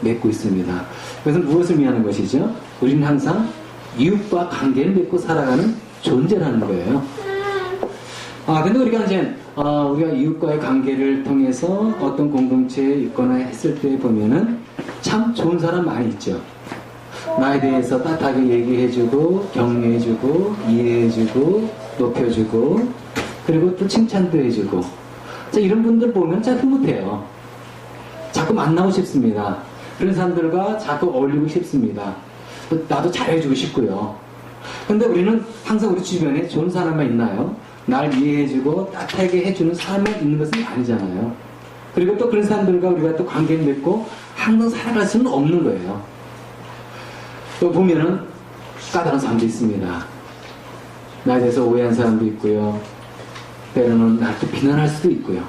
맺고 있습니다. 그래서 무엇을 의미하는 것이죠? 우리는 항상 이웃과 관계를 맺고 살아가는 존재라는 거예요. 근데 우리가 이제, 우리가 이웃과의 관계를 통해서 어떤 공동체에 있거나 했을 때 보면은 참 좋은 사람 많이 있죠. 나에 대해서 따뜻하게 얘기해주고, 격려해주고, 이해해주고, 높여주고, 그리고 또 칭찬도 해주고. 자, 이런 분들 보면 참 흐뭇해요. 자꾸 만나고 싶습니다. 그런 사람들과 자꾸 어울리고 싶습니다. 나도 잘해주고 싶고요. 근데 우리는 항상 우리 주변에 좋은 사람만 있나요? 날 이해해주고 따뜻하게 해주는 사람만 있는 것은 아니잖아요. 그리고 또 그런 사람들과 우리가 또 관계를 맺고 항상 살아갈 수는 없는 거예요. 또 보면은 까다로운 사람도 있습니다. 나에 대해서 오해한 사람도 있고요. 때로는 나를 또 비난할 수도 있고요.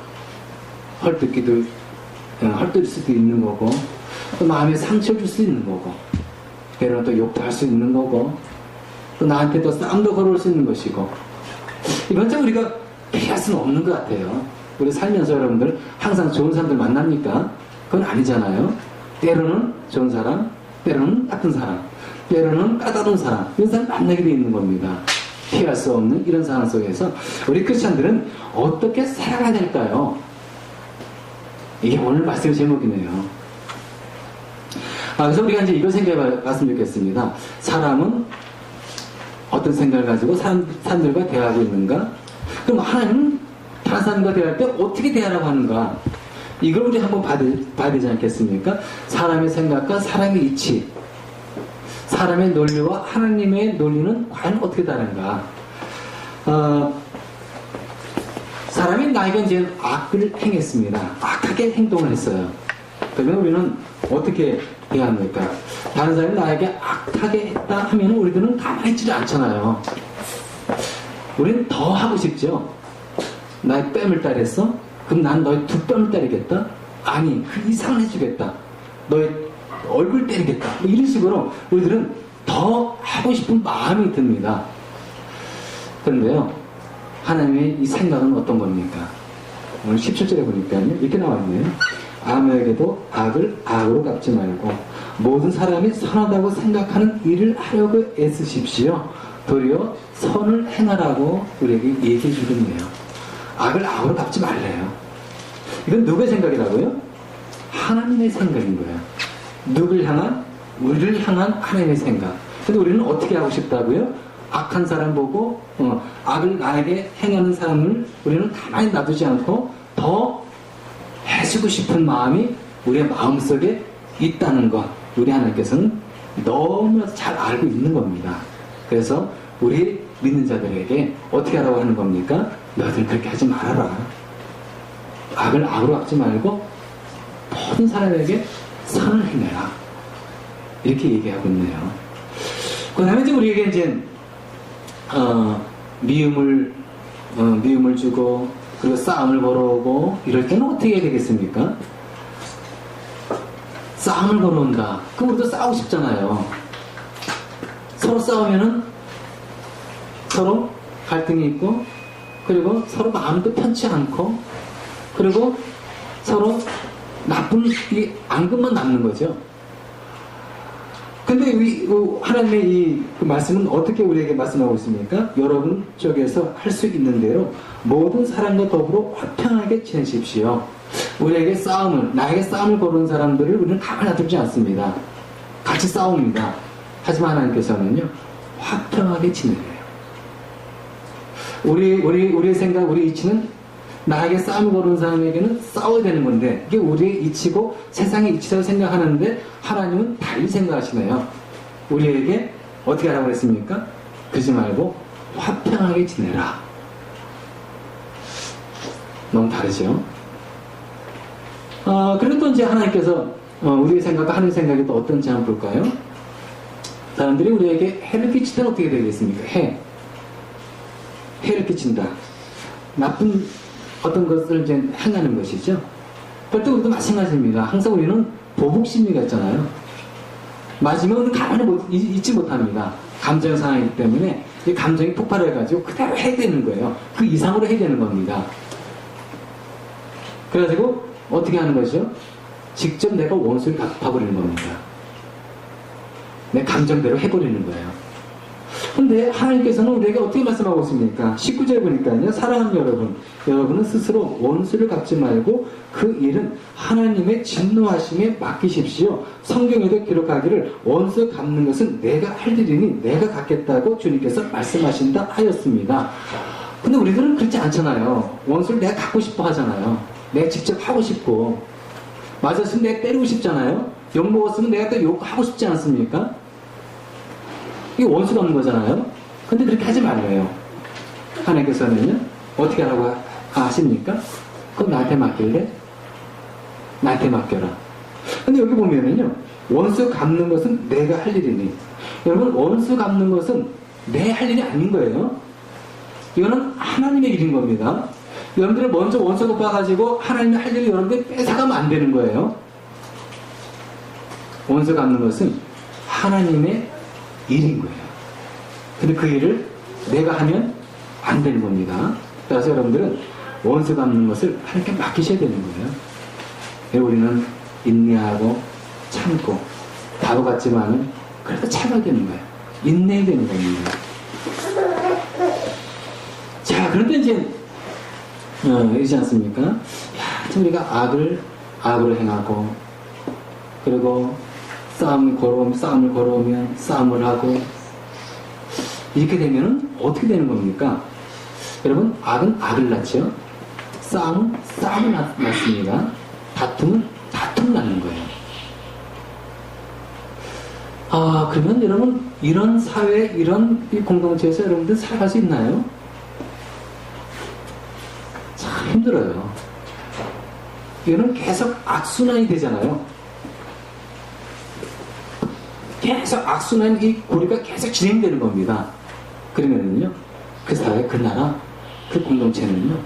헐뜯을 수도 있는 거고, 또 마음에 상처를 줄 수 있는 거고, 때로는 또 욕도 할 수 있는 거고, 또 나한테 또 싸움도 걸어올 수 있는 것이고, 이건 참 우리가 피할 수는 없는 것 같아요. 우리 살면서 여러분들 항상 좋은 사람들 만납니까? 그건 아니잖아요. 때로는 좋은 사람, 때로는 나쁜 사람, 때로는 까다로운 사람, 이런 사람 만나게 돼 있는 겁니다. 피할 수 없는 이런 상황 속에서 우리 크리스찬들은 어떻게 살아가야 될까요? 이게 오늘 말씀의 제목이네요. 그래서 우리가 이제 이걸 생각해 봤으면 좋겠습니다. 사람은 어떤 생각을 가지고 사람들과 대화하고 있는가? 그럼 하나님은 다른 사람과 대화할 때 어떻게 대하라고 하는가? 이걸 우리 한번 봐야 되지 않겠습니까? 사람의 생각과 사람의 이치, 사람의 논리와 하나님의 논리는 과연 어떻게 다른가? 사람이 나에게 이제 악을 행했습니다. 악하게 행동을 했어요. 그러면 우리는 어떻게 해야 합니까? 다른 사람이 나에게 악하게 했다 하면 우리들은 가만히 있지 않잖아요. 우리는 더 하고 싶죠. 나의 뺨을 따랬어? 그럼 난 너의 두 뺨을 때리겠다? 아니, 그 이상을 해주겠다. 너의 얼굴 때리겠다. 뭐 이런 식으로 우리들은 더 하고 싶은 마음이 듭니다. 그런데요, 하나님의 이 생각은 어떤 겁니까? 오늘 17절에 보니까요, 이렇게 나와있네요. 아무에게도 악을 악으로 갚지 말고 모든 사람이 선하다고 생각하는 일을 하려고 애쓰십시오. 도리어 선을 행하라고 우리에게 얘기해 주겠네요. 악을 악으로 갚지 말래요. 이건 누구의 생각이라고요? 하나님의 생각인 거예요. 누구를 향한? 우리를 향한 하나님의 생각. 근데 우리는 어떻게 하고 싶다고요? 악한 사람 보고 악을 나에게 행하는 사람을 우리는 가만히 놔두지 않고 더 해주고 싶은 마음이 우리의 마음속에 있다는 것, 우리 하나님께서는 너무 잘 알고 있는 겁니다. 그래서 우리 믿는 자들에게 어떻게 하라고 하는 겁니까? 너희들 그렇게 하지 말아라. 악을 악으로 하지 말고 모든 사람에게 선을 행해라. 이렇게 얘기하고 있네요. 그 다음에 이제 우리에게 이제 미움을 주고 그리고 싸움을 걸어오고 이럴 때는 어떻게 해야 되겠습니까? 싸움을 걸어온다. 그럼 우리도 싸우고 싶잖아요. 서로 싸우면은 서로 갈등이 있고 그리고 서로 마음도 편치 않고 그리고 서로 나쁜 이 앙금만 남는 거죠. 근데 하나님의 이 말씀은 어떻게 우리에게 말씀하고 있습니까? 여러분 쪽에서 할 수 있는 대로 모든 사람과 더불어 화평하게 지내십시오. 우리에게 나에게 싸움을 거는 사람들을 우리는 가만히 놔두지 않습니다. 같이 싸웁니다. 하지만 하나님께서는요, 화평하게 지내래요. 우리의 생각, 우리의 이치는 나에게 싸움을 거는 사람에게는 싸워야 되는 건데 이게 우리의 이치고 세상의 이치라고 생각하는데 하나님은 달리 생각하시네요. 우리에게 어떻게 하라고 했습니까? 그러지 말고 화평하게 지내라. 너무 다르죠? 그리고 또 이제 하나님께서 우리의 생각과 하나님의 생각이 또 어떤지 한번 볼까요? 사람들이 우리에게 해를 끼치면 어떻게 되겠습니까? 해를 끼친다. 나쁜 어떤 것을 이제 행하는 것이죠. 그럴 때 우리도 마찬가지입니다. 항상 우리는 보복심리가 있잖아요. 맞으면 우리는 가만히 있지 못합니다. 감정 상황이기 때문에 이 감정이 폭발해가지고 그대로 해야 되는 거예요. 그 이상으로 해야 되는 겁니다. 그래가지고 어떻게 하는 거죠? 직접 내가 원수를 갚아버리는 겁니다. 내 감정대로 해버리는 거예요. 근데 하나님께서는 우리에게 어떻게 말씀하고 있습니까? 19절 보니까요. 사랑하는 여러분, 여러분은 스스로 원수를 갚지 말고 그 일은 하나님의 진노하심에 맡기십시오. 성경에도 기록하기를 원수 갚는 것은 내가 할 일이니 내가 갚겠다고 주님께서 말씀하신다 하였습니다. 근데 우리들은 그렇지 않잖아요. 원수를 내가 갚고 싶어 하잖아요. 내가 직접 하고 싶고, 맞았으면 내가 때리고 싶잖아요. 욕 먹었으면 내가 또 욕하고 싶지 않습니까? 이게 원수가 없는 거잖아요. 근데 그렇게 하지 말래요. 하나님께서는요, 어떻게 하라고 하십니까? 그건 나한테 맡길래? 나한테 맡겨라. 근데 여기 보면은요, 원수 갚는 것은 내가 할 일이니. 여러분, 원수 갚는 것은 내 할 일이 아닌 거예요. 이거는 하나님의 일인 겁니다. 여러분들은 먼저 원수 갚아가지고 하나님의 할 일을 여러분들이 뺏어가면 안 되는 거예요. 원수 갚는 것은 하나님의 일인 거예요. 근데 그 일을 내가 하면 안 되는 겁니다. 따라서 여러분들은 원수 갚는 것을 하나님께 맡기셔야 되는 거예요. 우리는 인내하고 참고 바보 같지만은 그래도 참아야 되는 거예요. 인내해야 되는 겁니다. 자, 그런데 이제 이러지 않습니까? 야, 우리가 악을 행하고, 그리고 싸움을 걸어오면 싸움을 하고, 이렇게 되면은 어떻게 되는 겁니까? 여러분, 악은 악을 낳죠? 싸움은 싸움을 낳습니다. 다툼은 다툼을 낳는 거예요. 그러면 여러분, 이런 사회, 이런 이 공동체에서 여러분들 살아갈 수 있나요? 참 힘들어요. 이거는 계속 악순환이 되잖아요. 계속 악순환, 이 고리가 계속 진행되는 겁니다. 그러면은요, 그 사회, 그 나라, 그 공동체는요,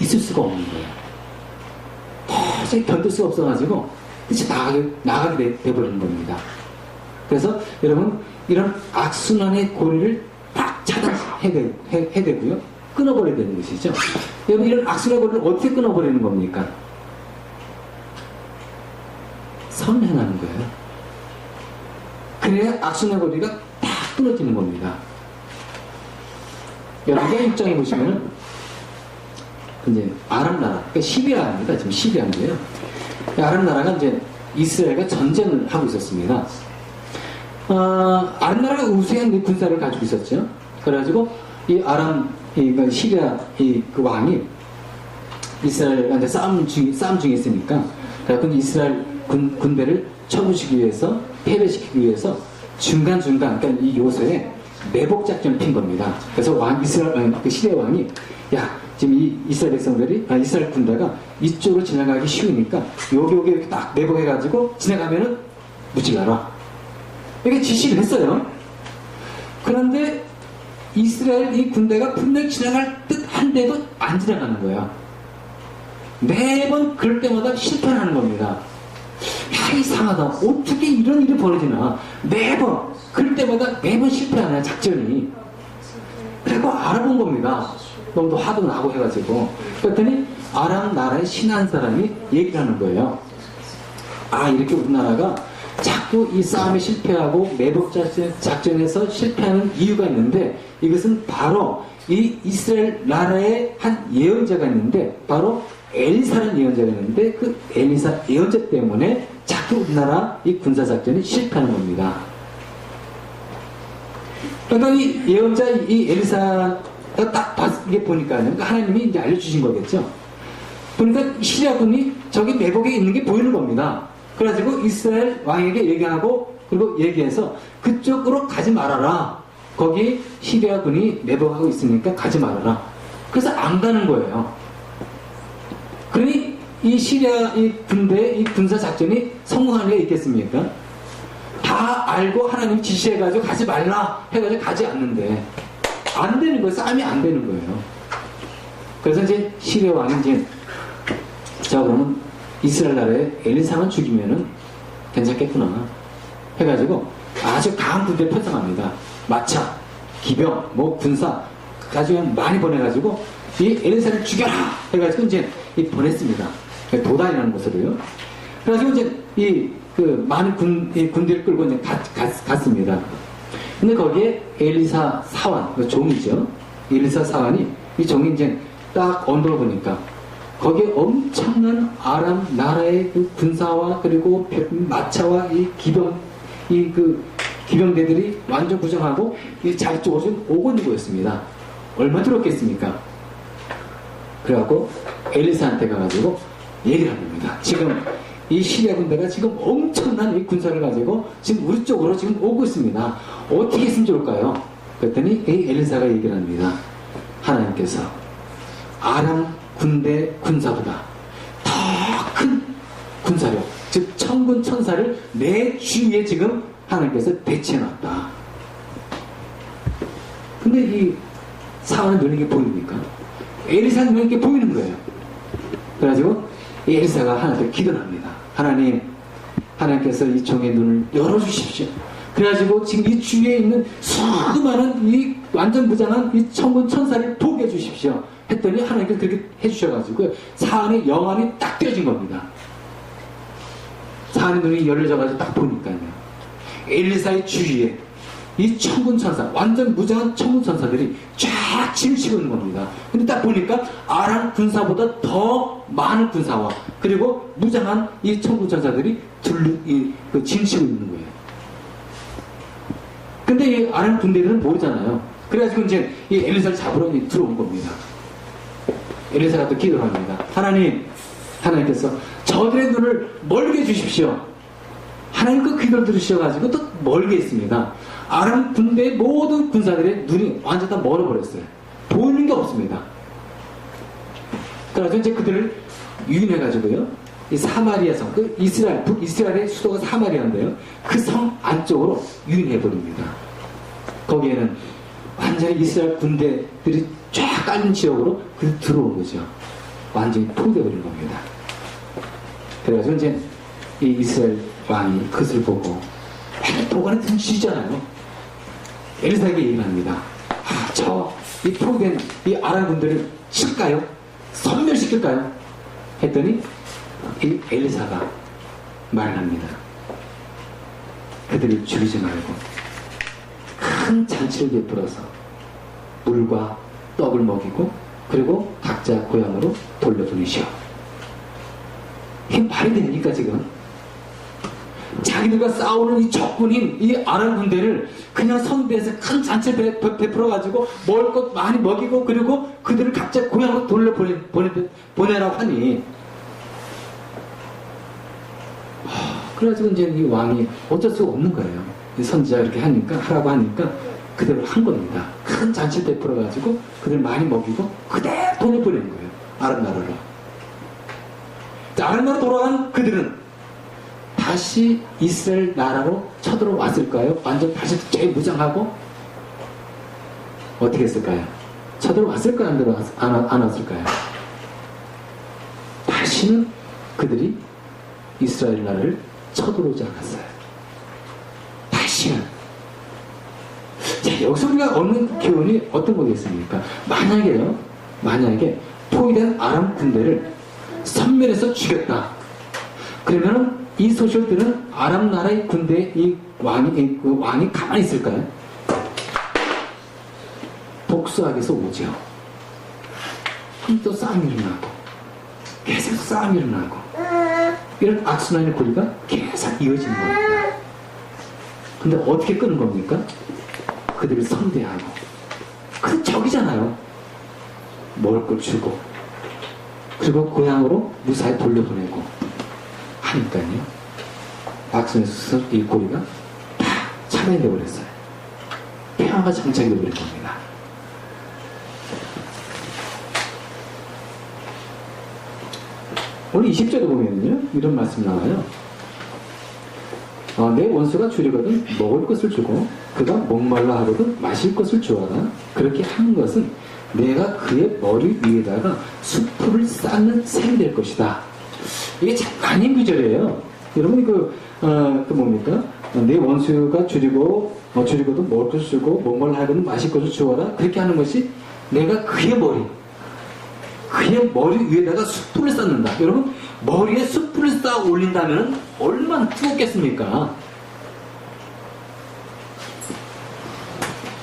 있을 수가 없는 거예요. 도저히 견딜 수가 없어가지고, 이제 나가게 돼버리는 겁니다. 그래서 여러분, 이런 악순환의 고리를 딱 차단해야 되고요. 끊어버려야 되는 것이죠. 여러분, 이런 악순환의 고리를 어떻게 끊어버리는 겁니까? 선을 행하는 거예요. 그래야 악순환의 고리가 딱 끊어지는 겁니다. 여러분가 입장해 보시면은, 이제 아랍 나라, 그러니까 시리아입니다. 지금 시리아인데요. 아랍 나라가 이제 이스라엘과 전쟁을 하고 있었습니다. 아랍 나라가 우수한 군사를 가지고 있었죠. 그래가지고 이 그러니까 시리아 그 왕이 이스라엘과 이제 싸움 중에 있으니까, 그래서 이스라엘 군대를 쳐부시기 위해서, 패배시키기 위해서 중간중간, 그러니까 이 요소에 매복 작전을 핀 겁니다. 그래서 그 시리아 왕이, 야, 지금 이 이스라엘 백성들이, 이스라엘 군대가 이쪽으로 지나가기 쉬우니까 여기 이렇게 딱 매복해가지고 지나가면은 무찔러라. 이렇게 지시를 했어요. 그런데 이스라엘 이 군대가 분명히 지나갈 듯 한데도 안 지나가는 거야. 매번 그럴 때마다 실패하는 겁니다. 야, 이상하다. 어떻게 이런 일이 벌어지나. 그럴 때마다 매번 실패하냐, 작전이. 그리고 알아본 겁니다. 너무 화도 나고 해가지고. 그랬더니 아랍 나라의 신한 사람이 얘기를 하는 거예요. 이렇게 우리나라가 자꾸 이 싸움에 실패하고 매복 작전에서 실패하는 이유가 있는데, 이것은 바로 이 이스라엘 나라의 한 예언자가 있는데, 바로 엘리사라는 예언자가 있는데, 그 엘리사 예언자 때문에 자꾸 우리나라 이 군사작전이 실패하는 겁니다. 그러니까 이 예언자, 이 엘리사가 딱 이게 보니까요. 그러니까 하나님이 이제 알려주신 거겠죠. 그러니까 시리아군이 저기 매복에 있는 게 보이는 겁니다. 그래가지고 이스라엘 왕에게 얘기하고, 그리고 얘기해서 그쪽으로 가지 말아라. 거기 시리아군이 매복하고 있으니까 가지 말아라. 그래서 안 가는 거예요. 그러니 이 시리아 이 군사 작전이 성공하는 게 있겠습니까? 다 알고 하나님이 지시해가지고 가지 말라 해가지고 가지 않는데 안 되는 거예요. 싸움이 안 되는 거예요. 그래서 이제 시리아 왕이 이제, 자, 그러면 이스라엘 나라에 엘리사만 죽이면은 괜찮겠구나 해가지고 아주 강한 군대를 편성합니다. 마차, 기병, 군사 가지고 많이 보내가지고 이 엘리사를 죽여라 해가지고 이제 보냈습니다. 도단이라는 곳으로요. 그래가지고 이제 많은 군대를 끌고 이제 갔습니다. 근데 거기에 엘리사 사환, 그 종이죠. 엘리사 사환이 이 종이 이제 딱 언덕을 보니까 거기에 엄청난 아람 나라의 그 군사와 그리고 마차와 이 기병대들이 완전 부정하고 이 자기 쪽으로 좀 오고 있는 거였습니다. 얼마 들었겠습니까? 그래갖고 엘리사한테 가가지고 얘기를 합니다. 지금 이 시리아 군대가 지금 엄청난 이 군사를 가지고 지금 우리 쪽으로 지금 오고 있습니다. 어떻게 했으면 좋을까요? 그랬더니 이 엘리사가 얘기를 합니다. 하나님께서 아람 군대 군사보다 더 큰 군사력, 즉 천군 천사를 내 주위에 지금 하나님께서 배치해놨다. 근데 이 사안의 눈에 이게 보입니까? 엘리사 눈에 이게 보이는 거예요. 그래가지고 이 엘리사가 하나님께 기도를 합니다. 하나님께서 이 종의 눈을 열어주십시오. 그래가지고 지금 이 주위에 있는 수많은 이 완전 무장한 이 천군 천사를 보게 해주십시오. 했더니 하나님께서 그렇게 해주셔가지고 사안의 영안이 딱 떼어진 겁니다. 사안의 눈이 열려져가지고 딱 보니까요. 엘리사의 주위에 이 천군 천사, 완전 무장한 천군 천사들이 쫙 침치고 있는 겁니다. 근데 딱 보니까 아람 군사보다 더 많은 군사와 그리고 무장한 이 천군 천사들이 침치고 있는 거예요. 근데 이 아람 군대들은 모르잖아요. 그래가지고 이제 이 엘리사를 잡으러 들어온 겁니다. 엘리사가 또 기도를 합니다. 하나님께서 저들의 눈을 멀게 해주십시오. 하나님 그 기도를 들으셔가지고 또 멀게 했습니다. 아람 군대의 모든 군사들의 눈이 완전 다 멀어버렸어요. 보이는 게 없습니다. 그래서 이제 그들을 유인해가지고요. 이 사마리아 성, 이스라엘의 수도가 사마리아인데요. 그 성 안쪽으로 유인해버립니다. 거기에는 완전히 이스라엘 군대들이 쫙 깔린 지역으로 들어온 거죠. 완전히 포위되어버린 겁니다. 그래가지고 이제 이 이스라엘 왕이 그것을 보고 도관에 등지잖아요. 엘리사에게 얘기를 합니다. 이 포위된 이 아람 군대를 칠까요? 섬멸시킬까요? 했더니 이 엘리사가 말합니다. 그들을 죽이지 말고 큰 잔치를 베풀어서 물과 떡을 먹이고 그리고 각자 고향으로 돌려보내시오. 이게 말이 됩니까 지금? 자기들과 싸우는 이 적군인 이 아람 군대를 그냥 선대에서 큰 잔치를 베풀어가지고 먹을 것 많이 먹이고 그리고 그들을 각자 고향으로 돌려보내라고 하니 그래가지고 이제 이 왕이 어쩔 수가 없는 거예요. 이 선지자가 이렇게 하라고 하니까 그대로 한 겁니다. 큰 잔치를 베풀어가지고 그들 많이 먹이고 그대로 돌려보내는 거예요. 아람 나라로. 아람 나라로 돌아간 그들은 다시 이스라엘 나라로 쳐들어왔을까요? 완전 다시 재무장하고 어떻게 했을까요? 쳐들어왔을까요? 안 왔을까요? 다시는 그들이 이스라엘 나라를 쳐들어오지 않았어요. 다시는. 자, 여기서 우리가 얻는 교훈이 어떤 거겠습니까? 만약에 포위된 아람 군대를 섬멸해서 죽였다. 그러면은 이 소설들은 아람 나라의 군대 이 왕이 가만히 있을까요? 복수하게서 오죠. 그럼 또 싸움이 일어나고 계속 싸움이 일어나고 이런 악순환의 고리가 계속 이어지는 겁니다. 근데 어떻게 끄는 겁니까? 그들을 선대하고 그 적이잖아요. 먹을 걸 주고 그리고 고향으로 무사히 돌려보내고 하니까요. 악순환에서 이 고리가 다 차단이 되어버렸어요. 평화가 장착이 되어버린 겁니다. 오늘 20절에 보면요 이런 말씀 나와요. 내 원수가 줄이거든 먹을 것을 주고 그가 목말라 하거든 마실 것을 주어라. 그렇게 하는 것은 내가 그의 머리 위에다가 수풀을 쌓는 셈이 될 것이다. 이게 참 많은 구절이에요. 여러분이 뭡니까? 내 원수가 줄이거든 먹을 것을 주고 목말라 하거든 마실 것을 주어라. 그렇게 하는 것이 내가 그의 머리 그냥 머리 위에다가 숯불을 쌓는다. 여러분, 머리에 숯불을 쌓아 올린다면 얼마나 뜨겁겠습니까?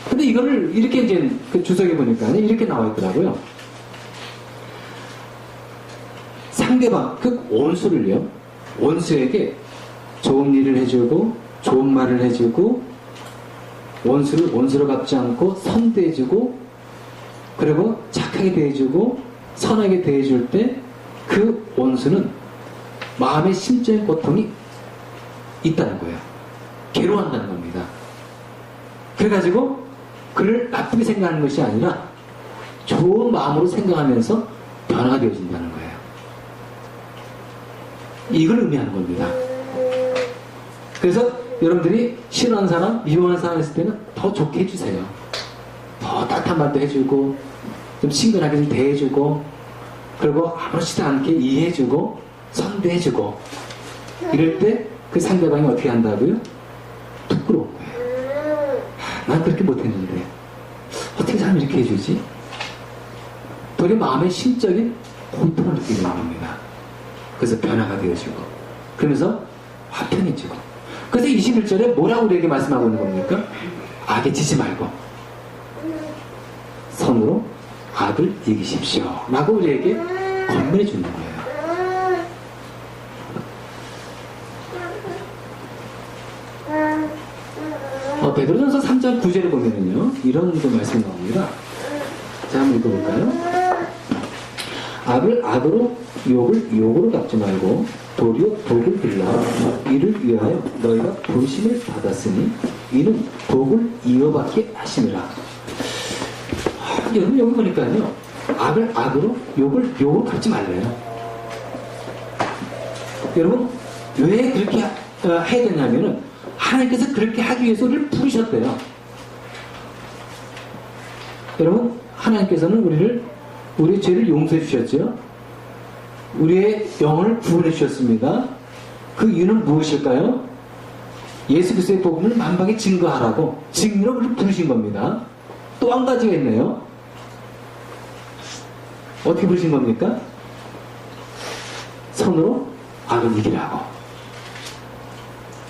근데 이거를 이렇게 이제 그 주석에 보니까 이렇게 나와 있더라고요. 상대방, 그 원수를요, 원수에게 좋은 일을 해주고, 좋은 말을 해주고, 원수를 원수로 갚지 않고 선대해주고, 그리고 착하게 대해주고, 선하게 대해줄 때, 그 원수는 마음의 심적인 고통이 있다는 거예요. 괴로워한다는 겁니다. 그래가지고, 그를 나쁘게 생각하는 것이 아니라, 좋은 마음으로 생각하면서 변화가 되어진다는 거예요. 이걸 의미하는 겁니다. 그래서 여러분들이 싫어하는 사람, 미워하는 사람 있을 때는 더 좋게 해주세요. 더 따뜻한 말도 해주고, 좀 친근하게 좀 대해주고, 그리고 아무렇지도 않게 이해해주고, 선대해주고, 이럴 때 그 상대방이 어떻게 한다고요? 부끄러운 거예요. 난 그렇게 못했는데, 어떻게 사람이 이렇게 해주지? 되게 마음의 심적인 고통을 느끼게 되는 겁니다. 그래서 변화가 되어지고, 그러면서 화평해지고. 그래서 21절에 뭐라고 우리에게 말씀하고 있는 겁니까? 악에 지지 말고 선으로 악을 이기십시오 라고 우리에게 권면해 주는 거예요. 베드로전서 3장 9절에 보면은요, 이런 그 말씀이 나옵니다. 자, 한번 읽어볼까요? 악을 악으로, 욕을 욕으로 갚지 말고 도리어 복을 빌라. 이를 위하여 너희가 부르심을 받았으니 이는 복을 이어받게 하심이라. 여러분, 여기 보니까요, 악을 악으로, 욕을 욕으로 갚지 말래요. 여러분, 왜 그렇게 해야 되냐면은 하나님께서 그렇게 하기 위해서 우리를 부르셨대요. 여러분, 하나님께서는 우리의 죄를 용서해 주셨죠. 우리의 영혼을 구원해 주셨습니다. 그 이유는 무엇일까요? 예수 그리스도의 복음을 만방에 증거하라고 증인으로 우리를 부르신 겁니다. 또 한 가지가 있네요. 어떻게 부르신 겁니까? 선으로 악을 이기라고.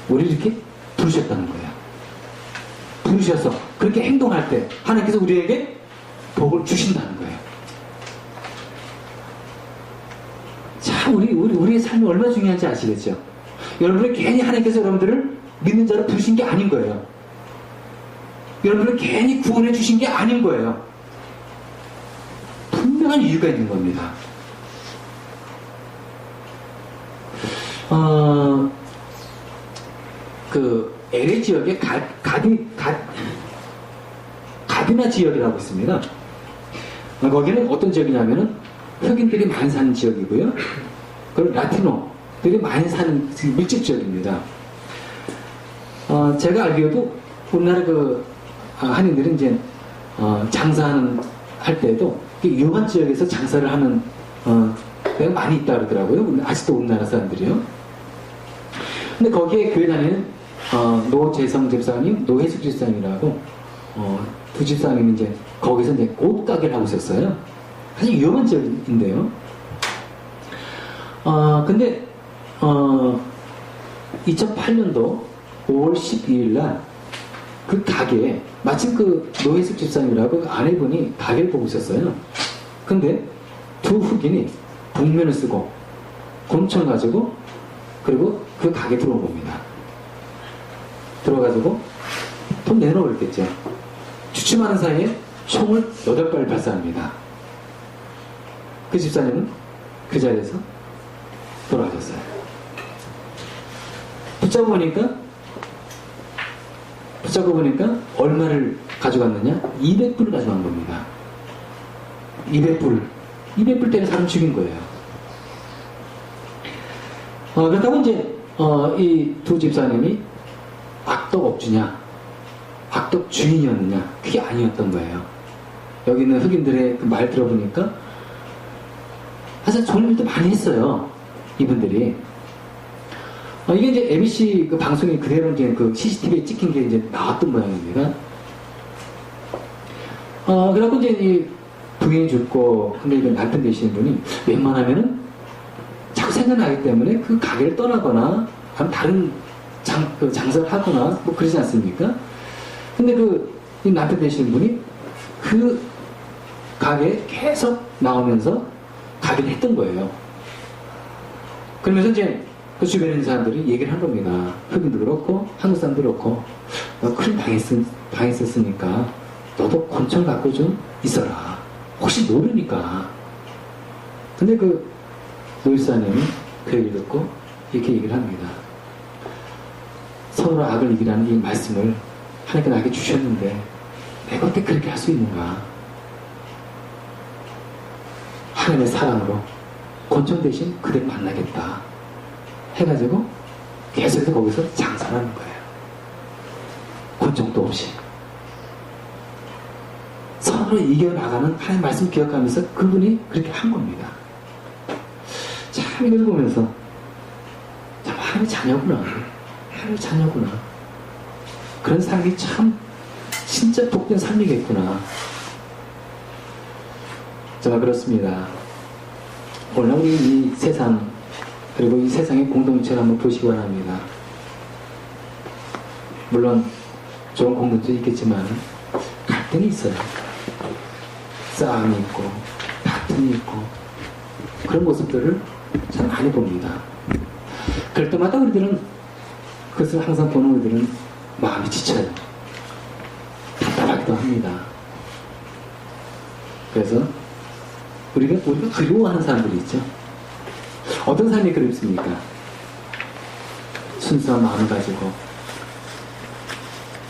우리를 이렇게 부르셨다는 거예요. 부르셔서 그렇게 행동할 때 하나님께서 우리에게 복을 주신다는 거예요. 참 우리의 삶이 얼마나 중요한지 아시겠죠? 여러분들 괜히 하나님께서 여러분들을 믿는 자로 부르신 게 아닌 거예요. 여러분들 괜히 구원해 주신 게 아닌 거예요. 분명한 이유가 있는 겁니다. 그 LA 지역에 가디나 지역이라고 있습니다. 거기는 어떤 지역이냐면은 흑인들이 많이 사는 지역이고요. 그리고 라티노들이 많이 사는 밀집 지역입니다. 제가 알기로도 우리나라 한인들은 이제 장사하는 할 때도 유한 지역에서 장사를 하는 데가 많이 있다 그러더라고요. 아직도 우리나라 사람들이요. 근데 거기에 교회 다니는 노재성 집사님, 노혜숙 집사님이라고 두 집사님이 이제 거기서 이제 옷가게를 하고 있었어요. 사실 위험한 지역인데요. 근데 2008년도 5월 12일 날 그 가게에 마침 그 노혜숙 집사님이라고 그 아내분이 가게를 보고 있었어요. 근데 두 흑인이 복면을 쓰고 곤충을 가지고 그리고 그 가게 들어온 겁니다. 들어가지고 돈 내놓으라고 그랬겠죠. 주춤하는 사이에 총을 8발 발사합니다. 그 집사님은 그 자리에서 돌아가셨어요. 붙잡고 보니까 얼마를 가져갔느냐? 200불을 가져간 겁니다. 200불 때문에 사람 죽인 거예요. 그렇다고 이제 이 두 집사님이 악덕 업주냐, 악덕 주인이었느냐? 그게 아니었던 거예요. 여기 있는 흑인들의 그 말 들어보니까 사실 좋은 일도 많이 했어요. 이분들이. 이게 이제 MBC 그 방송이 그대로 이제 그 CCTV에 찍힌 게 이제 나왔던 모양입니다. 그래갖고 이제 이 두 부인이 죽고 근데 이거 남편 되시는 분이 웬만하면은 자꾸 생각나기 때문에 그 가게를 떠나거나 아니면 다른 장사를 하거나 뭐 그러지 않습니까? 근데 이 남편 되시는 분이 그 가게에 계속 나오면서 가게를 했던 거예요. 그러면서 이제 그 주변에 있는 사람들이 얘기를 한 겁니다. 흑인도 그렇고 한국 사람도 그렇고 너 큰 당했었으니까 너도 권총 갖고 좀 있어라. 혹시 모르니까. 근데 노일사님이 그 얘기를 듣고 이렇게 얘기를 합니다. 서로 악을 이기라는 이 말씀을 하나님께 나에게 주셨는데 내가 어떻게 그렇게 할 수 있는가? 하나님의 사랑으로 권총 대신 그대를 만나겠다 해가지고 계속해서 거기서 장사를 하는 거예요. 권총도 없이 서로 이겨나가는 하나님의 말씀 기억하면서 그분이 그렇게 한 겁니다. 참 이걸 보면서 참 하나님의 자녀구나, 하나님의 자녀구나, 그런 삶이 참 진짜 복된 삶이겠구나. 정말 그렇습니다. 오늘 우리 이 세상 그리고 이 세상의 공동체를 한번 보시기 바랍니다. 물론 좋은 공동체 있겠지만 갈등이 있어요. 싸움이 있고 다툼이 있고 그런 모습들을 참 많이 봅니다. 그럴 때마다 우리들은 그것을 항상 보는 우리들은 마음이 지쳐요. 답답하기도 합니다. 그래서 우리가 그리워하는 사람들이 있죠. 어떤 사람이 그립습니까? 순수한 마음을 가지고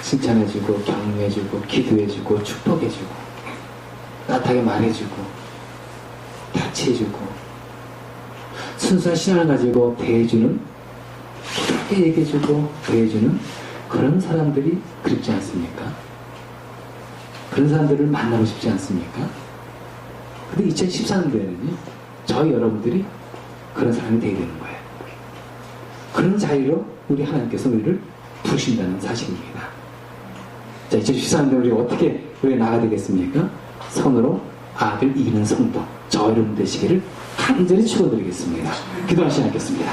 칭찬해주고 격려해주고 기도해주고 축복해주고 따뜻하게 말해주고 타치해주고 순수한 신앙을 가지고 대해주는, 부드럽게 얘기해주고 대해주는 그런 사람들이 그립지 않습니까? 그런 사람들을 만나고 싶지 않습니까? 근데 2013년도에는요, 저희 여러분들이 그런 사람이 되게 되는 거예요. 그런 자리로 우리 하나님께서 우리를 부르신다는 사실입니다. 자, 2013년도에 우리 어떻게 나가야 되겠습니까? 선으로 악을 이기는 성도, 저 여러분 되시기를 간절히 축원드리겠습니다. 기도하시겠습니다.